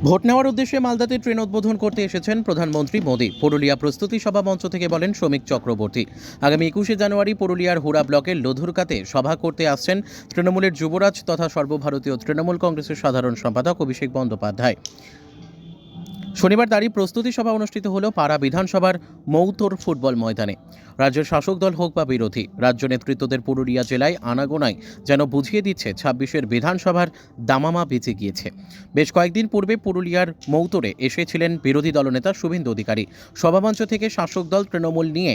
Vote নেওয়ার উদ্দেশ্যে মালদাতে ট্রেন উদ্বোধন করতে এসেছেন প্রধানমন্ত্রী মোদী। পুরুলিয়া প্রস্তুতি সভা মঞ্চ থেকে বলেন শ্রমিক চক্রবর্তী। আগামী 21শে জানুয়ারি পুরুলিয়ার হুড়া ব্লকের লধুরকাতে সভা করতে আসছেন তৃণমূলের যুবরাজ তথা সর্বভারতীয় তৃণমূল কংগ্রেসের সাধারণ সম্পাদক অভিষেক বন্দ্যোপাধ্যায়। শনিবার তারই প্রস্তুতি সভা অনুষ্ঠিত হল পাড়া বিধানসভার মৌতোর ফুটবল ময়দানে। রাজ্যের শাসক দল হোক বা বিরোধী, রাজ্য নেতৃত্বদের পুরুলিয়া জেলায় আনাগোনায় যেন বুঝিয়ে দিচ্ছে 26-এর বিধানসভার দামামা বেঁচে গিয়েছে। বেশ কয়েকদিন পূর্বে পুরুলিয়ার মৌতোরে এসেছিলেন বিরোধী দলনেতা শুভেন্দু অধিকারী। সভামঞ্চ থেকে শাসক দল তৃণমূল নিয়ে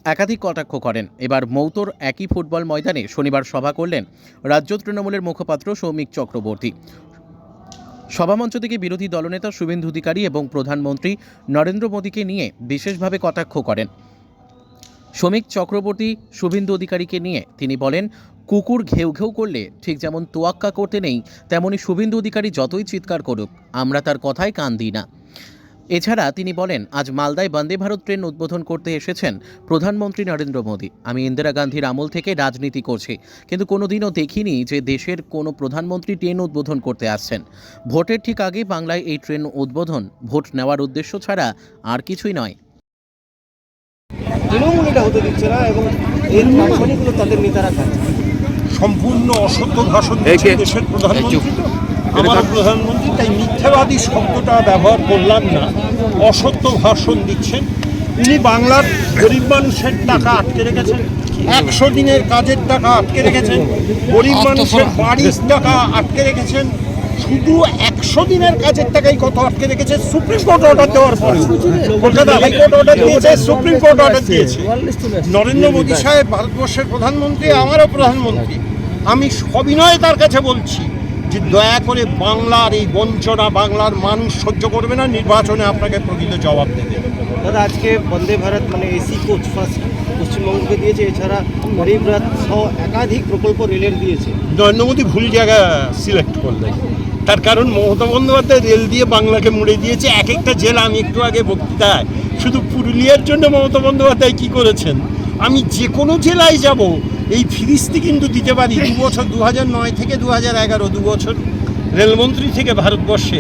একাধিক কটাক্ষ করেন। এবার মৌতোর একই ফুটবল ময়দানে শনিবার সভা করলেন রাজ্য তৃণমূলের মুখপাত্র শ্রমিক চক্রবর্তী। সভামঞ্চ থেকে বিরোধী দলনেতা শুভেন্দু অধিকারী এবং প্রধানমন্ত্রী নরেন্দ্র মোদীকে নিয়ে বিশেষভাবে কটাক্ষ করেন। শ্রমিক চক্রবর্তী শুভেন্দু অধিকারীকে নিয়ে তিনি বলেন, কুকুর ঘেউ ঘেউ করলে ঠিক যেমন তোয়াক্কা করতে নেই, তেমনি শুভেন্দু অধিকারী যতই চিৎকার করুক আমরা তার কথায় কান দিই না। এছাড়া তিনি বলেন, আজ মালদায় বন্দে ভারত ট্রেন উদ্বোধন করতে এসেছেন প্রধানমন্ত্রী নরেন্দ্র মোদী। আমি ইন্দিরা গান্ধীর আমল থেকে রাজনীতি করছি, কিন্তু কোনোদিনও দেখিনি যে দেশের কোনো প্রধানমন্ত্রী ট্রেন উদ্বোধন করতে আসছেন। ভোটের ঠিক আগে বাংলায় এই ট্রেন উদ্বোধন ভোট নেওয়ার উদ্দেশ্য ছাড়া আর কিছুই নয়। তৃণমূল এটা হতে দিচ্ছে না এবং এর ভাষণগুলো তাদের নেতারা খাচ্ছে। সম্পূর্ণ অসত্য ভাষণ দিচ্ছেন দেশের প্রধানমন্ত্রী। আমার প্রধানমন্ত্রী তাই মিথ্যাবাদী শব্দটা ব্যবহার করলাম না, অসত্য ভাষণ দিচ্ছেন। উনি বাংলার গরিব মানুষের টাকা আটকে রেখেছেন, 100 দিনের কাজের টাকা আটকে রেখেছেন, গরিব মানুষের বাড়ির টাকা আটকে রেখেছেন। শুধু 100 দিনের কাজের টাকাই কত আটকে রেখেছে, সুপ্রিম কোর্ট অর্ডার দেওয়ার পরে। কলকাতা হাইকোর্ট অর্ডার দিয়েছে, সুপ্রিম কোর্ট অর্ডার দিয়েছে। নরেন্দ্র মোদী সাহেব ভারতবর্ষের প্রধানমন্ত্রী, আমারও প্রধানমন্ত্রী। আমি সবিনয়ে তার কাছে বলছি যে দয়া করে বাংলার এই বঞ্চনা বাংলার মানুষ সহ্য করবে না, নির্বাচনে আপনাকে প্রকৃত জবাব দেবে। দাদা, আজকে বন্দে ভারত মানে এসি কোচ ফার্স্ট পশ্চিমবঙ্গকে দিয়েছে, এছাড়া গরিব রাত সহ একাধিক প্রকল্প রেলের দিয়েছে। নরেন্দ্র মোদী ভুল জায়গা সিলেক্ট করলেন, তার কারণ মমতা বন্দ্যোপাধ্যায় রেল দিয়ে বাংলাকে মুড়ে দিয়েছে। এক একটা জেলা, আমি একটু আগে বক্তৃতায় শুধু পুরুলিয়ার জন্য মমতা বন্দ্যোপাধ্যায় কী করেছেন, আমি যে কোনো জেলায় যাব এই ফিরিস্তি কিন্তু দিতে পারি। 2 বছর 2009 থেকে 2011 2 বছর রেলমন্ত্রী থেকে ভারতবর্ষে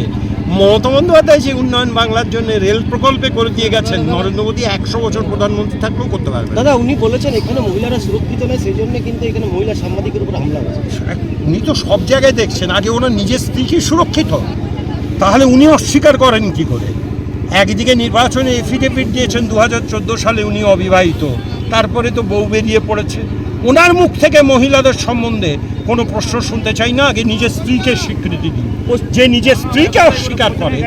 মমতা বন্দ্যোপাধ্যায় যে উন্নয়ন বাংলার জন্য রেল প্রকল্পে করে দিয়ে গেছেন, নরেন্দ্র মোদী 100 বছর প্রধানমন্ত্রী থাকলেও করতে পারবে। দাদা, উনি বলেছেন এখানে মহিলারা সুরক্ষিত নয়, সেই জন্য কিন্তু এখানে মহিলা সাংবাদিকের উপর হামলা হয়েছে। উনি তো সব জায়গায় দেখছেন, আগে ওনার নিজের স্ত্রী কি সুরক্ষিত, তাহলে উনি অস্বীকার করেন কি করে? একদিকে নির্বাচনে এফিডেভিট দিয়েছেন 2014 সালে উনি অবিবাহিত, তারপরে তো বউ বেরিয়ে পড়েছে। ওনার মুখ থেকে মহিলাদের সম্বন্ধে কোনো প্রশ্ন শুনতে চাই না, আগে নিজের স্ত্রীকে স্বীকৃতি দিন। যে নিজের স্ত্রীকে অস্বীকার করে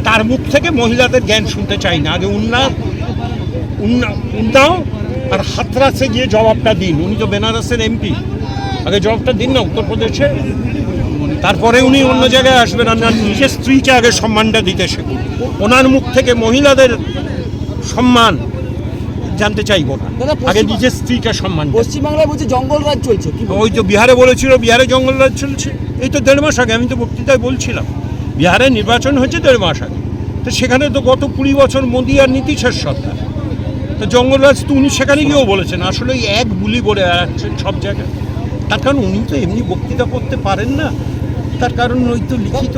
তার মুখ থেকে মহিলাদের জ্ঞান শুনতে চাই না, আগে উন্নাও আর হাতরাসে গিয়ে জবাবটা দিন। উনি তো বেনারসের এমপি, আগে জবাবটা দিন না উত্তরপ্রদেশে, তারপরে উনি অন্য জায়গায় আসবেন। আর নিজের স্ত্রীকে আগে সম্মানটা দিতে শিখুন। ওনার মুখ থেকে মহিলাদের সম্মান জানতে চাইব না, আগে নিজের স্ত্রীকে সম্মান। পশ্চিমবাংলায় বলছে জঙ্গল রাজ চলছে, ওই তো বিহারে বলেছিল বিহারে জঙ্গল রাজ চলছে, এই তো 1.5 মাস আগে আমি তো বক্তৃতায় বলছিলাম বিহারে নির্বাচন হয়েছে 1.5 মাস আগে। তো সেখানে তো গত 20 বছর মোদী আর নীতিশের সরকার, তো জঙ্গল রাজ তো উনি সেখানে গিয়েও বলেছেন। আসলে এক বুলি করে আসছেন সব জায়গায়, তার কারণ উনি তো এমনি বক্তৃতা করতে পারেন না, তার কারণ ওই তো লিখিত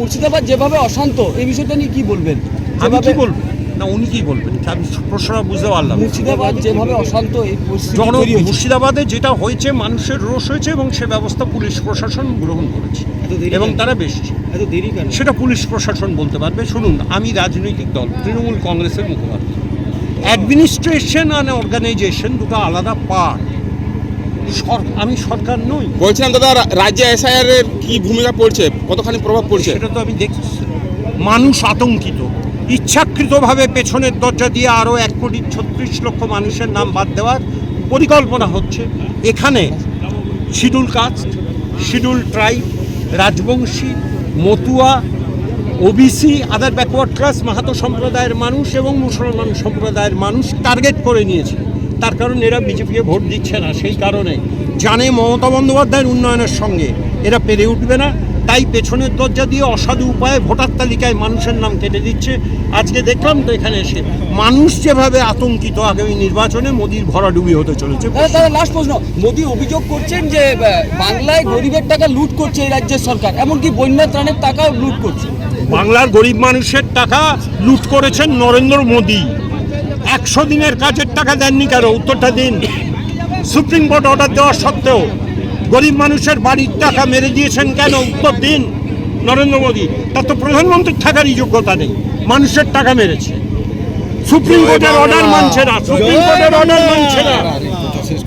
মুর্শিদাবাদ যেভাবে অশান্ত, এই বিষয়টা নিয়ে কি বলবেন? আমি কি বলবো না, উনি কি বলবেন? আমি প্রশ্নটা বুঝতে পারলাম। মুর্শিদাবাদ যেভাবে অশান্ত, মুর্শিদাবাদে যেটা হয়েছে মানুষের রোষ হয়েছে এবং সে ব্যবস্থা পুলিশ প্রশাসন গ্রহণ করেছে এবং তারা বেশি সেটা পুলিশ প্রশাসন বলতে পারবে। শুনুন, আমি রাজনৈতিক দল তৃণমূল কংগ্রেসের মুখপাত্র। অ্যাডমিনিস্ট্রেশন আর অর্গানাইজেশন দুটো আলাদা পার্ট। আমি সরকার নই। বলছিলাম দাদা, রাজ্যে এসআইআর এর কি ভূমিকা পড়ছে, কতখানি প্রভাব পড়ছে? সেটা তো আমি দেখছি, মানুষ আতঙ্কিত। ইচ্ছাকৃতভাবে পেছনের দরজা দিয়ে আরও 1,36,00,000 মানুষের নাম বাদ দেওয়ার পরিকল্পনা হচ্ছে। এখানে schedule caste, schedule tribe, Rajbanshi, Matua, OBC, other backward class, Mahato সম্প্রদায়ের মানুষ এবং মুসলমান সম্প্রদায়ের মানুষ টার্গেট করে নিয়েছে। তার কারণ এরা বিজেপিকে ভোট দিচ্ছে না, সেই কারণে জানে মমতা বন্দ্যোপাধ্যায়ের উন্নয়নের সঙ্গে এরা পেরে উঠবে না। তাই পেছনের দরজা দিয়ে অসাধু উপায়ে ভোটার তালিকায় মানুষের নাম কেটে দিচ্ছে। আজকে দেখলাম তো এখানে এসে মানুষ যেভাবে আতঙ্কিত আগামী নির্বাচনে মোদির ভরাডুবি হতে চলেছে। দাদা লাস্ট প্রশ্ন, মোদি অভিযোগ করছেন যে বাংলায় গরিবের টাকা লুট করছে এই রাজ্যের সরকার, এমনকি বন্যা ত্রাণের টাকাও লুট করছে। বাংলার গরিব মানুষের টাকা লুট করেছেন নরেন্দ্র মোদি। 100 দিনের কাজের টাকা দেননি কেন? উত্তরটা দিন। সুপ্রিম কোর্ট অর্ডার দেওয়া সত্ত্বেও গরিব মানুষের বাড়ির টাকা মেরে দিয়েছেন কেন? উত্তর দিন নরেন্দ্র মোদি। তার তো প্রধানমন্ত্রীর থাকারই যোগ্যতা নেই, মানুষের টাকা মেরেছে। সুপ্রিম কোর্টের অর্ডার মানছে না, সুপ্রিম কোর্টের অর্ডার মানছে না।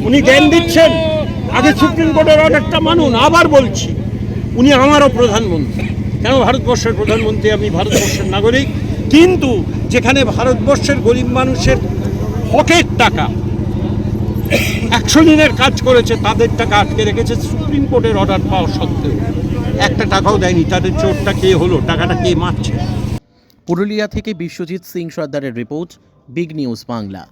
উনি জ্ঞান দিচ্ছেন, আগে সুপ্রিম কোর্টের অর্ডারটা মানুন। আবার বলছি, উনি আমারও প্রধানমন্ত্রী। কেন? ভারতবর্ষের প্রধানমন্ত্রী, আমি ভারতবর্ষের নাগরিক। কিন্তু যেখানে ভারতবর্ষের গরিব মানুষের হকের টাকা 100 দিনের কাজ করেছে, তাদের টাকা আটকে রেখেছে সুপ্রিম কোর্টের অর্ডার পাওয়া সত্ত্বেও। একটা টাকাও দেয়নি। তাদের চোরটা কে হলো? টাকাটা কে মারছে? পুরুলিয়া থেকে বিশ্বজিৎ সিং সর্দারের রিপোর্ট, বিগ নিউজ বাংলা।